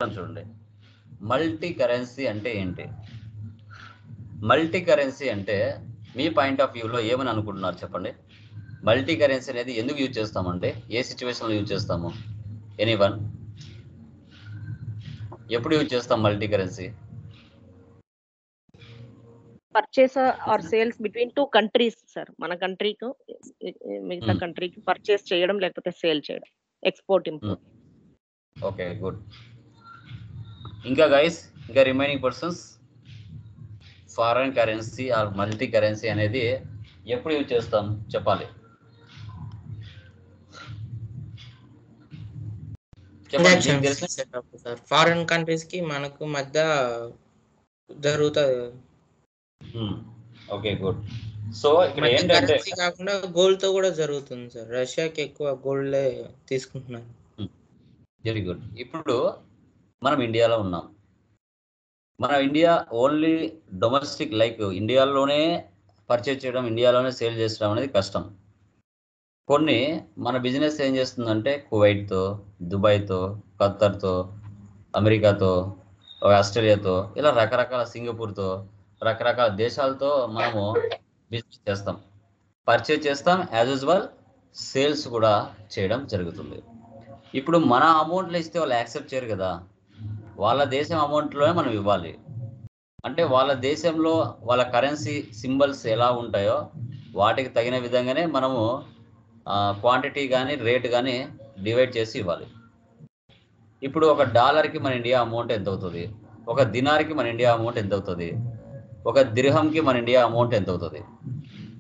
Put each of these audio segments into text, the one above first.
చూడండి, multi currency అంటే ఏంటి? మల్టీ కరెన్సీ అంటే మీ పాయింట్ ఆఫ్ వ్యూలో ఏమని అనుకుంటున్నారు చెప్పండి. మల్టీ కరెన్సీ అనేది ఎందుకు యూజ్ చేస్తామంటే ఏ సిచ్యువేషన్లో యూజ్ చేస్తాము? ఎనీవన్, ఎప్పుడు యూజ్ చేస్తాం multi currency? Purchase or sales between 2 countries sir. మన కంట్రీకి మిగతా కంట్రీకి పర్చేస్ చేయడం లేకపోతే సేల్ చేయడం, ఎక్స్పోర్ట్ ఇంపోర్ట్. Okay, good. ఇంకా గైస్, ఇంకా remaining persons, foreign currency or multi currency అనేది ఎప్పుడు యూజ్ చేస్తాం చెప్పాలి. ఫారెన్ కంట్రీస్ కి మనకు మధ్య జరుగుతుంది. Okay, good. సో ఇక్కడ ఏంటంటే కాకుండా గోల్డ్ తో కూడా జరుగుతుంది సార్. రష్యాకి ఎక్కువ గోల్డ్ తీసుకుంటున్నారు. Very good. ఇప్పుడు మనం ఇండియాలో ఉన్నాం. మన ఇండియా ఓన్లీ డొమెస్టిక్, లైక్ ఇండియాలోనే పర్చేజ్ చేయడం, ఇండియాలోనే సేల్ చేయడం అనేది కష్టం. కొన్ని మన బిజినెస్ ఏం చేస్తుందంటే కువైట్తో, దుబాయ్తో, ఖత్తర్తో, అమెరికాతో, ఆస్ట్రేలియాతో, ఇలా రకరకాల, సింగపూర్తో, రకరకాల దేశాలతో మనము బిజినెస్ చేస్తాం, పర్చేజ్ చేస్తాం. యాజ్ యూజువల్ సేల్స్ కూడా చేయడం జరుగుతుంది. ఇప్పుడు మన అమౌంట్లు ఇస్తే వాళ్ళు యాక్సెప్ట్ చేయరు కదా. వాళ్ళ దేశం అమౌంట్లోనే మనం ఇవ్వాలి. అంటే వాళ్ళ దేశంలో వాళ్ళ కరెన్సీ సింబల్స్ ఎలా ఉంటాయో వాటికి తగిన విధంగానే మనము క్వాంటిటీ కానీ రేట్ కానీ డివైడ్ చేసి ఇవ్వాలి. ఇప్పుడు ఒక డాలర్కి మన ఇండియా అమౌంట్ ఎంత అవుతుంది, ఒక దినార్కి మన ఇండియా అమౌంట్ ఎంత అవుతుంది, ఒక దిర్హంకి మన ఇండియా అమౌంట్ ఎంత అవుతుంది,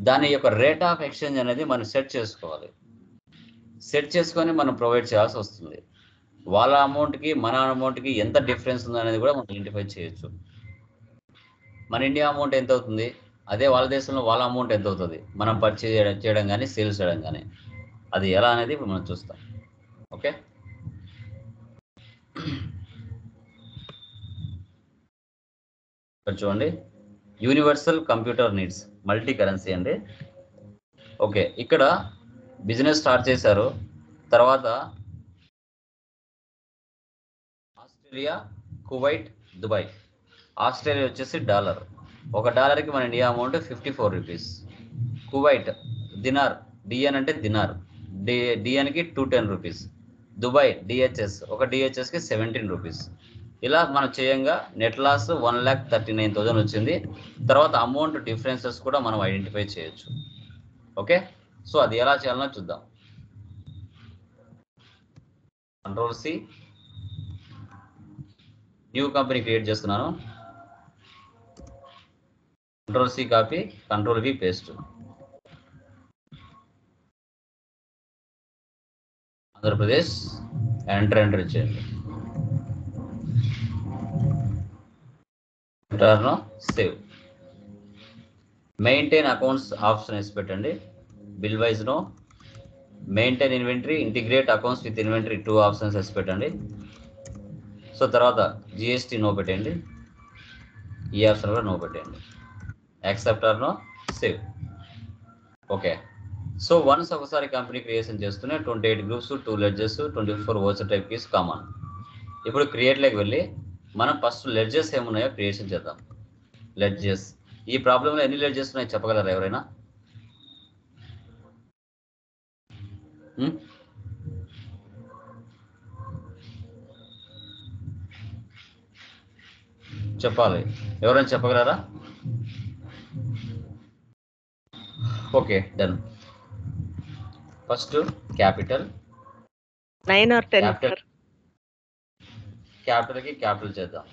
దాని యొక్క రేట్ ఆఫ్ ఎక్స్చేంజ్ అనేది మనం సెట్ చేసుకోవాలి. సెట్ చేసుకొని మనం ప్రొవైడ్ చేయాల్సి వస్తుంది. వాళ్ళ అమౌంట్కి మన అమౌంట్కి ఎంత డిఫరెన్స్ ఉందనేది కూడా మనం ఐడెంటిఫై చేయొచ్చు. మన ఇండియా అమౌంట్ ఎంత అవుతుంది, అదే వాళ్ళ దేశంలో వాళ్ళ అమౌంట్ ఎంత అవుతుంది, మనం పర్చేజ్ చేయడం కానీ సేల్స్ చేయడం కానీ, అది ఎలా అనేది ఇప్పుడు మనం చూస్తాం. ఓకే, చూడండి, universal computer needs multi currency అండి. ఓకే, ఇక్కడ బిజినెస్ స్టార్ట్ చేశారు. తర్వాత ఆస్ట్రేలియా, కువైట్, దుబాయ్. ఆస్ట్రేలియా వచ్చేసి డాలర్, ఒక డాలర్కి మన India amount 54 rupees. Kuwait dinar, DN అంటే దినార్, డిఎన్కి 210 రూపీస్. దుబాయ్ డిహెచ్ఎస్, ఒక డిహెచ్ఎస్కి 17 రూపీస్. ఇలా మనం చేయంగా నెట్ లాస్ 1,39,000 వచ్చింది. తర్వాత అమౌంట్ డిఫరెన్సెస్ కూడా మనం ఐడెంటిఫై చేయొచ్చు. ఓకే, సో అది ఎలా చేయాలనో చూద్దాం. Control C, new company create చేస్తున్నాను. Control C copy, control V paste. Andhra Pradesh, enter చేయండి. సేవ్. మెయింటైన్ అకౌంట్స్ ఆప్షన్ వేసి పెట్టండి. Bill wise no, maintain inventory, integrate accounts with inventory 2 options వేసి పెట్టండి. సో తర్వాత జిఎస్టీ నో పెట్టండి, ఈ ఆప్షన్ కూడా నో పెట్టండి. Accept or no, save. Okay, so once ఒకసారి కంపెనీ క్రియేషన్ చేస్తూనే 28 groups, 2 ledgers, 24 voucher type keys common. ఇప్పుడు క్రియేట్లోకి వెళ్ళి మనం ఫస్ట్ లెడ్జెస్ ఏమున్నాయో క్రియేషన్ చేద్దాం. లెడ్జెస్, ఈ ప్రాబ్లంలో ఎన్ని లెడ్జెస్ ఉన్నాయో చెప్పగలరా ఎవరైనా? చెప్పాలి, ఎవరైనా చెప్పగలరా? Okay, done. First capital 9 or 10. క్యాపిటల్కి క్యాపిటల్ చేద్దాం.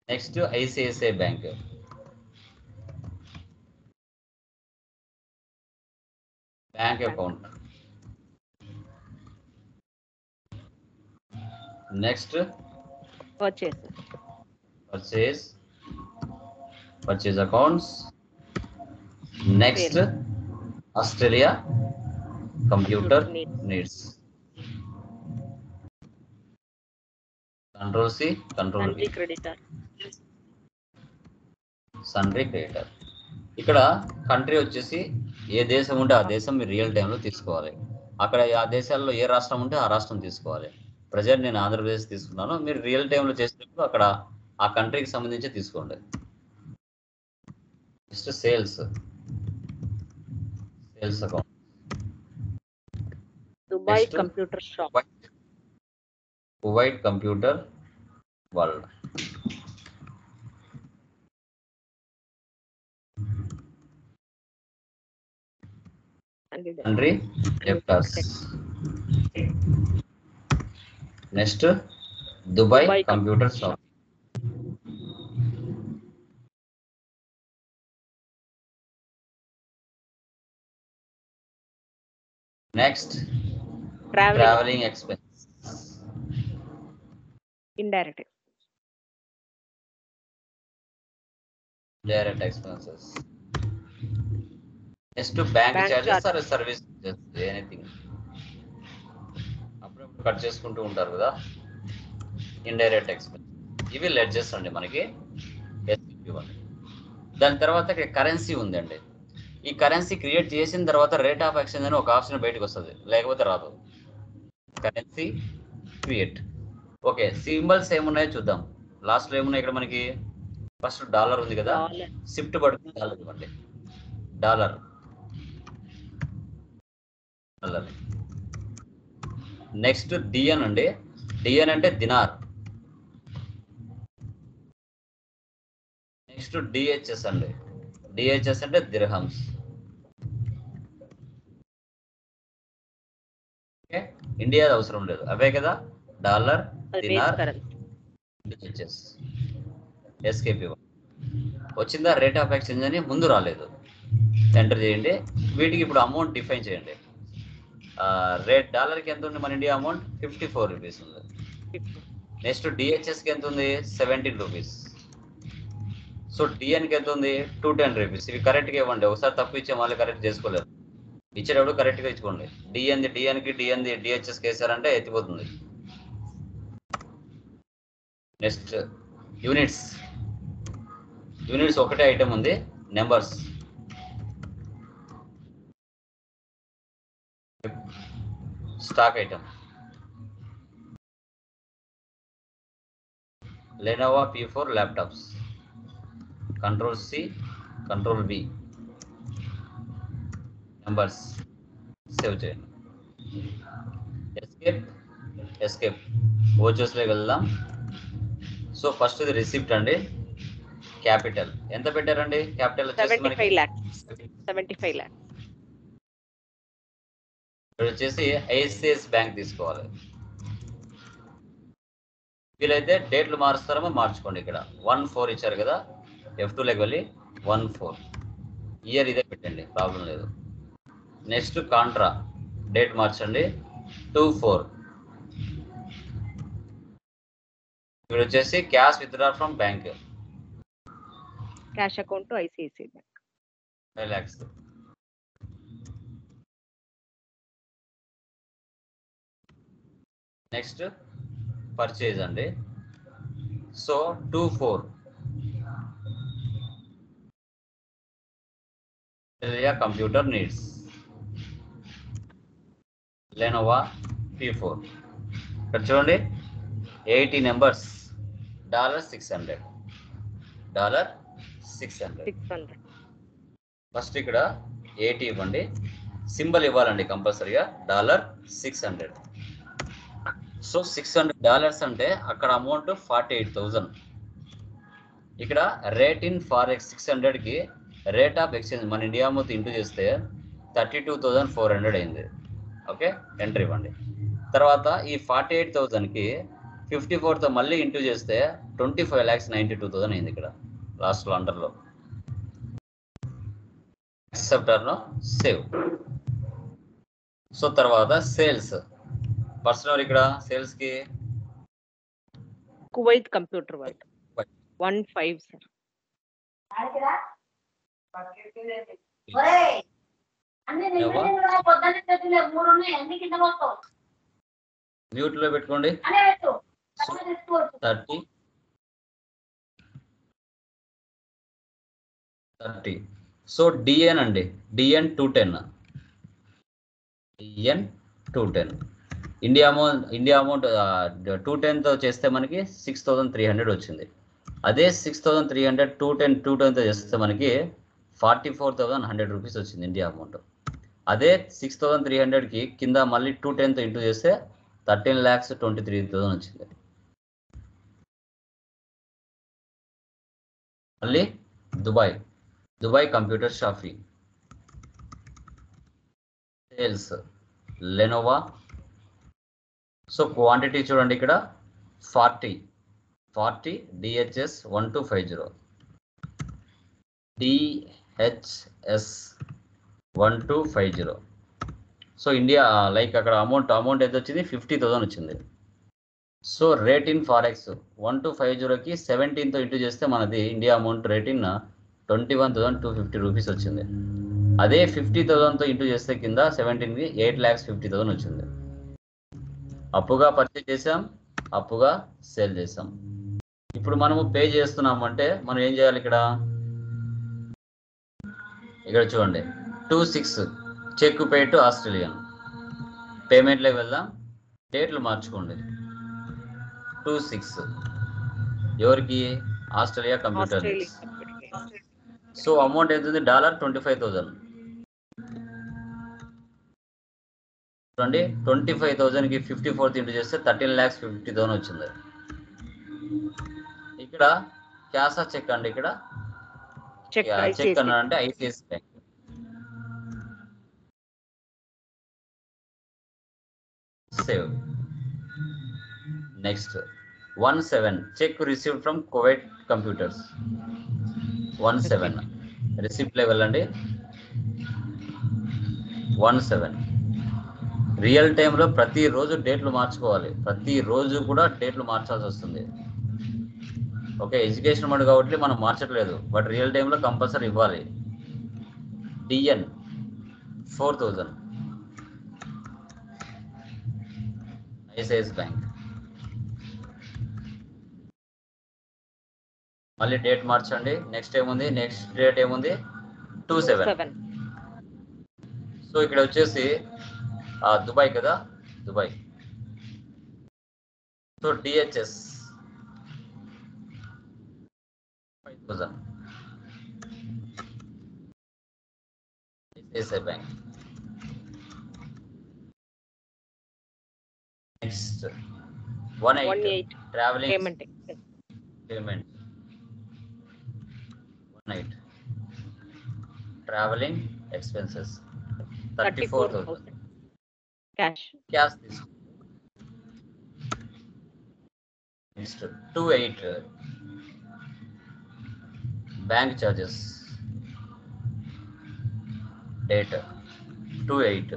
Next ICICI bank, bank account. Next purchase accounts. Next Australia computer needs. Control C, control V, sundry creditor. ఇక్కడ కంట్రీ వచ్చేసి ఏ దేశం ఉంటే ఆ దేశం మీరు రియల్ టైంలో తీసుకోవాలి. అక్కడ ఆ దేశాల్లో ఏ రాష్ట్రం ఉంటే ఆ రాష్ట్రం తీసుకోవాలి. ప్రజెంట్ నేను ఆంధ్రప్రదేశ్ తీసుకున్నాను, మీరు రియల్ టైంలో చేసేటప్పుడు అక్కడ ఆ కంట్రీకి సంబంధించి తీసుకోండి. Next sales account. Dubai next computer shop. Kuwait computer world. Country డెప్టర్స్. Next Dubai computer shop. Next travelling expense. Indirect expenses. Next bank charges or service anything. అప్పుడప్పుడు కట్ చేసుకుంటూ ఉంటారు కదా, ఇండైరెక్ట్ ఎక్స్పెన్స్. ఇవి లెడ్జెస్ అండి మనకి. దాని తర్వాత ఇక్కడ కరెన్సీ ఉందండి. ఈ కరెన్సీ క్రియేట్ చేసిన తర్వాత రేట్ ఆఫ్ ఎక్స్చేంజ్ అని ఒక ఆప్షన్ బయటకు వస్తుంది, లేకపోతే రాదు. Currency create. ఓకే, సింబల్స్ ఏమున్నాయో చూద్దాం. లాస్ట్లో ఏమున్నాయి ఇక్కడ మనకి? ఫస్ట్ డాలర్ ఉంది కదా, షిఫ్ట్ పడుతుంది డాలర్ ఇవ్వండి. డాలర్. నెక్స్ట్ డిఎన్ అండి. డిఎన్ అంటే దినార్. నెక్స్ట్ డిహెచ్ఎస్ అండి. డిహెచ్ఎస్ అంటే దిర్హమ్స్. ఓకే, ఇండియా అవసరం లేదు, అవే కదా, డాలర్, దినార్, డిహెచ్ఎస్. ఎస్కేపీ వచ్చిందా? రేట్ ఆఫ్ ఎక్స్చేంజ్ అని ముందు రాలేదు, ఎంటర్ చేయండి. వీటికి ఇప్పుడు అమౌంట్ డిఫైన్ చేయండి. రేట్ డాలర్కి ఎంత ఉంది మన ఇండియా అమౌంట్? 54 రూపీస్ ఉంది. నెక్స్ట్ డిహెచ్ఎస్కి ఎంత ఉంది? 17 రూపీస్. సో డిఎన్కి ఎంత ఉంది? 210 రూపీస్. ఇవి కరెక్ట్గా ఇవ్వండి. ఒకసారి తప్పు ఇచ్చే మళ్ళీ కరెక్ట్ చేసుకోలేదు. ఇచ్చేటప్పుడు కరెక్ట్గా ఇచ్చుకోండి. డిఎన్కి డిహెచ్ఎస్కి వేసారంటే ఎత్తిపోతుంది. Next units. ఒకటే ఐటమ్ ఉంది, numbers. Stock item. Lenovo P4 laptops. Control C, control V. Numbers save చేయండి. ఎస్కేప్. ఓచర్స్లోకి వెళ్దాం. సో ఫస్ట్ ఇది రిసిప్ట్ అండి. క్యాపిటల్ ఎంత పెట్టారండి? క్యాపిటల్ వచ్చేసి 75 lakhs. ఇప్పుడు వచ్చేసి ఐసిఐసిఐ బ్యాంక్ తీసుకోవాలి. వీలైతే డేట్లు మారుస్తారమో మార్చుకోండి. ఇక్కడ 14 ఇచ్చారు కదా, F2లోకి వెళ్ళి 14 ఇయర్ ఇదే పెట్టండి, ప్రాబ్లం లేదు. నెక్స్ట్ కాంట్రా, డేట్ మార్చండి 24. ఇక్కడ వచ్చేసి cash withdraw from bank, cash account to ICICI bank 5 lakhs. Next purchase అండి. So 24 computer needs. Lenovo P4. ఇక్కడ చూడండి 80 నెంబర్స్, $600. ఫస్ట్ ఇక్కడ 80 ఇవ్వండి, సింబల్ ఇవ్వాలండి కంపల్సరీగా, $600. సో $600 అంటే అక్కడ అమౌంట్ 48,000. ఇక్కడ రేట్ ఇన్ ఫారెక్స్ 600కి రేట్ ఆఫ్ ఎక్స్చేంజ్ మన ఇండియా మొత్తం ఇంటూ చేస్తే 32,400 అయింది. ఓకే, ఎంటర్ ఇవ్వండి. తర్వాత ఈ 48,000కి 54తో మళ్ళీ ఇంటూ చేస్తే 25,92,000 అయింది. ఇక్కడ లాస్ట్లో అండర్లో యాక్సెప్టర్లో సేవ్. సో తర్వాత సేల్స్ పర్సనల్. ఇక్కడ సేల్స్ కి Kuwait computer world 15 sir. Mute లో పెట్టుకోండి. 30. సో డిఎన్ అండి, డిఎన్ 210. డిఎన్ 210. ఇండియా అమౌంట్ 210తో చేస్తే మనకి 6,300 వచ్చింది. అదే 6,300 210తో చేస్తే మనకి 44,100 రూపీస్ వచ్చింది ఇండియా అమౌంట్. అదే 6,300కి కింద మళ్ళీ 210తో ఇంటూ చేస్తే 13,23,000 వచ్చింది. మళ్ళీ దుబాయ్ కంప్యూటర్ షాఫీ సేల్స్ లెనోవా. సో క్వాంటిటీ చూడండి ఇక్కడ 40 DHS 1250 DHS 1250. So India like అక్కడ అమౌంట్ ఎంత వచ్చింది 50,000 వచ్చింది. సో రేట్ ఇన్ ఫారెక్స్ 1250కి 17తో ఇంటూ చేస్తే మనది India amount rate in 21,250 rupees వచ్చింది. అదే 50,000తో ఇంటూ చేస్తే కింద 17కి 8,50,000 వచ్చింది. అప్పుగా పర్చేజ్ చేసాం, అప్పుగా సేల్ చేసాం. ఇప్పుడు మనము పే చేస్తున్నామంటే మనం ఏం చేయాలి? ఇక్కడ చూడండి 26 చెక్ పే టు ఆస్ట్రేలియన్. పేమెంట్లోకి వెళ్దాం, డేట్లు మార్చుకోండి. 26 ఎవరికి? Australia computer. సో అమౌంట్ ఎంత ఉంది? $25,000. చూడండి 25,000కి 54th ఇంటూ చేస్తే 13,50,000 వచ్చింది. ఇక్కడ క్యాషా చెక్ అండి. ఇక్కడ చెక్ అన్నాడంటే ICICI bank. Save. Next 17 check received from Kuwait computers. 17 receipt level అండి. 17 రియల్ టైంలో ప్రతిరోజు డేట్లు మార్చుకోవాలి. ప్రతిరోజు కూడా డేట్లు మార్చాల్సి వస్తుంది. ఓకే, ఎడ్యుకేషన్ మోడ్ కాబట్టి మనం మార్చట్లేదు, బట్ రియల్ టైంలో కంపల్సరీ ఇవ్వాలి. DN 4,000 ICICI bank. మళ్ళీ డేట్ మార్చండి. నెక్స్ట్ ఏముంది? నెక్స్ట్ డేట్ ఏముంది? 27. సో ఇక్కడ వచ్చేసి దుబాయ్ కదా, Dubai. So DHS 5,000 ICICI bank. Next 18 travelling payment 18 travelling expenses 34,000 cash తీసుకో. నెక్స్ట్ 28 బ్యాంక్ చార్జెస్ డేట్ 28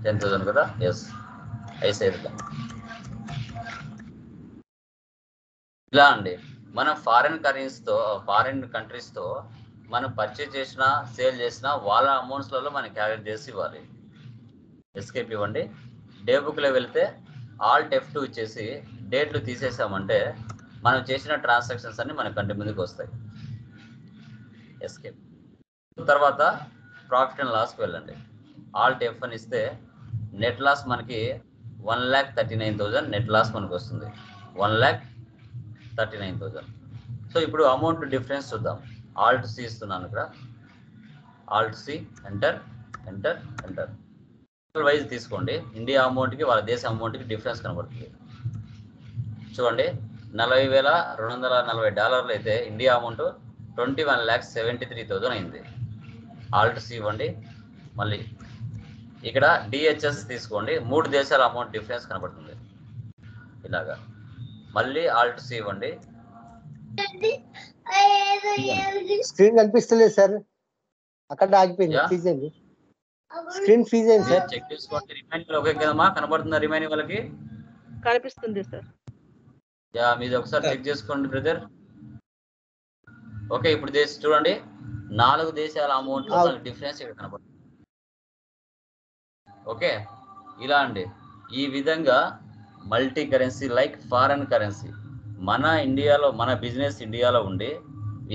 10,000 కదా. Yes, ICICI bank. ఇలా అండి మనం ఫారిన్ కంట్రీస్తో మనం పర్చేజ్ చేసినా సేల్ చేసినా వాళ్ళ అమౌంట్స్లలో మనం క్యాలిక్యులేట్ చేసి ఇవ్వాలి. ఎస్కేప్ ఇవ్వండి. డే బుక్లో వెళ్తే ఆల్ట్ F2 ఇచ్చేసి డేట్లు తీసేసామంటే మనం చేసిన ట్రాన్సాక్షన్స్ అన్ని మన కంటి ముందుకు వస్తాయి. ఎస్కేప్. తర్వాత ప్రాఫిట్ అండ్ లాస్కి వెళ్ళండి. ఆల్ట్ F1 ఇస్తే నెట్ లాస్ మనకి 1,39,000 నెట్ లాస్ మనకు వస్తుంది. 1,39,000. సో ఇప్పుడు అమౌంట్ డిఫరెన్స్ చూద్దాం. ఆల్ట్ సి ఇస్తున్నాను ఇక్కడ. Alt C enter enter enter. Wise తీసుకోండి. ఇండియా అమౌంట్కి వాళ్ళ దేశ అమౌంట్కి డిఫరెన్స్ కనబడుతుంది. చూడండి 40,240 అయితే ఇండియా అమౌంట్ 21,73,000 అయింది. ఆల్ట్ సి ఇవ్వండి. మళ్ళీ ఇక్కడ డిహెచ్ఎస్ తీసుకోండి. 3 దేశాల అమౌంట్ డిఫరెన్స్ కనబడుతుంది ఇలాగా. మళ్ళీ ఆల్ట్ సి ఇవ్వండి. స్క్రీన్ కనిపిస్తలేదు సార్, అక్కడ ఆగిపోయింది. ఫీజ్ అయింది, స్క్రీన్ ఫీజ్ అయింది సార్. చెక్ చేసుకోండి. రిమైనింగ్ ఓకే కదమ్మా? కనబడుతుందా రిమైనింగ్ వాళ్ళకి? కనిపిస్తుంది సార్. యా, మీది ఒకసారి చెక్ చేసుకోండి బ్రదర్. ఓకే, ఇప్పుడు చూడండి 4 దేశాల అమౌంట్ డిఫరెన్స్ ఇక్కడ కనబడుతుంది. ఓకే, ఇలా అండి. ఈ విధంగా multi currency like foreign currency మన ఇండియాలో, మన బిజినెస్ ఇండియాలో ఉండి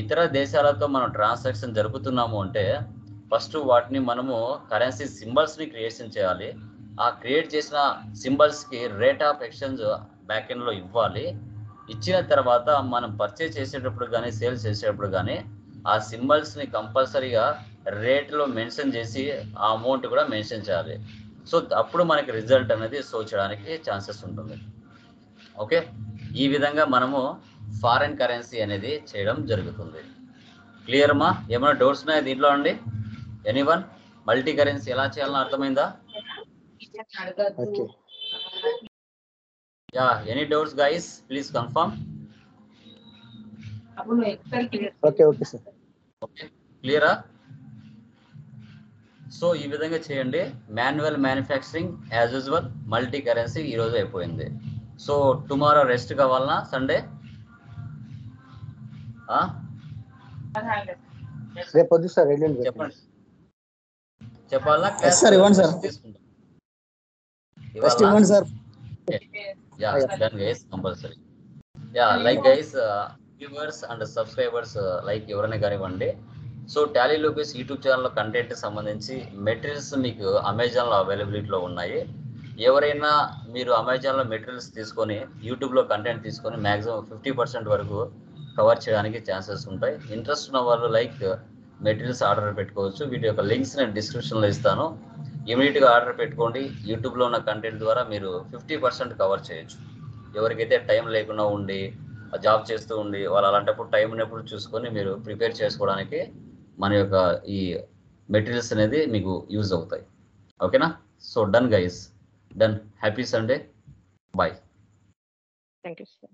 ఇతర దేశాలతో మనం ట్రాన్సాక్షన్ జరుపుతున్నాము అంటే ఫస్ట్ వాటిని మనము కరెన్సీ సింబల్స్ని క్రియేషన్ చేయాలి. ఆ క్రియేట్ చేసిన సింబల్స్కి రేట్ ఆఫ్ ఎక్స్చేంజ్ బ్యాక్ ఎండ్లో ఇవ్వాలి. ఇచ్చిన తర్వాత మనం పర్చేజ్ చేసేటప్పుడు కానీ సేల్స్ చేసేటప్పుడు కానీ ఆ సింబల్స్ని కంపల్సరీగా రేట్లో మెన్షన్ చేసి ఆ అమౌంట్ కూడా మెన్షన్ చేయాలి. సో అప్పుడు మనకి రిజల్ట్ అనేది షో చేయడానికి ఛాన్సెస్ ఉంటుంది. ఓకే, ఈ విధంగా మనము ఫారెన్ కరెన్సీ అనేది చేయడం జరుగుతుంది. క్లియర్ మా? ఏమైనా డౌట్స్ ఉన్నాయా దీంట్లో అండి? ఎనీవన్? మల్టీ కరెన్సీ ఎలా చేయాలని అర్థమైందా? Yeah, any doubts guys? Please confirm. Okay okay sir. Okay, క్లియరా? సో ఈ విధంగా చేయండి. Manual manufacturing as usual, multi currency ఈరోజు అయిపోయింది. సో టుమారో రెస్ట్ కావాలనా? సండే రేపు వద్దు సార్, ఎల్లుండి చెప్పండి. చెప్పాలా? సార్ ఇవ్వండి సార్. తీసుకుంటాం. రెస్ట్ ఇవ్వండి sir. Yeah, done guys, compulsory. Yeah, like guys viewers and subscribers like ఎవరైనా కానివ్వండి. సో టాలీ లూపిస్ యూట్యూబ్ ఛానల్లో కంటెంట్ సంబంధించి మెటీరియల్స్ మీకు అమెజాన్లో అవైలబిలిటీలో ఉన్నాయి. ఎవరైనా మీరు అమెజాన్లో మెటీరియల్స్ తీసుకొని యూట్యూబ్లో కంటెంట్ తీసుకొని మ్యాక్సిమం 50% వరకు కవర్ చేయడానికి ఛాన్సెస్ ఉంటాయి. ఇంట్రెస్ట్ ఉన్న వాళ్ళు లైక్ మెటీరియల్స్ ఆర్డర్ పెట్టుకోవచ్చు. వీటి యొక్క లింక్స్ నేను డిస్క్రిప్షన్లో ఇస్తాను. ఇమీడియట్గా ఆర్డర్ పెట్టుకోండి. యూట్యూబ్లో ఉన్న కంటెంట్ ద్వారా మీరు 50% కవర్ చేయొచ్చు. ఎవరికైతే టైం లేకుండా ఉండి జాబ్ చేస్తూ ఉండి వాళ్ళు అలాంటప్పుడు టైం ఉన్నప్పుడు చూసుకొని మీరు ప్రిపేర్ చేసుకోవడానికి మన యొక్క ఈ మెటీరియల్స్ అనేది మీకు యూజ్ అవుతాయి. ఓకేనా? So done guys, done. Happy Sunday. Bye. Thank you sir.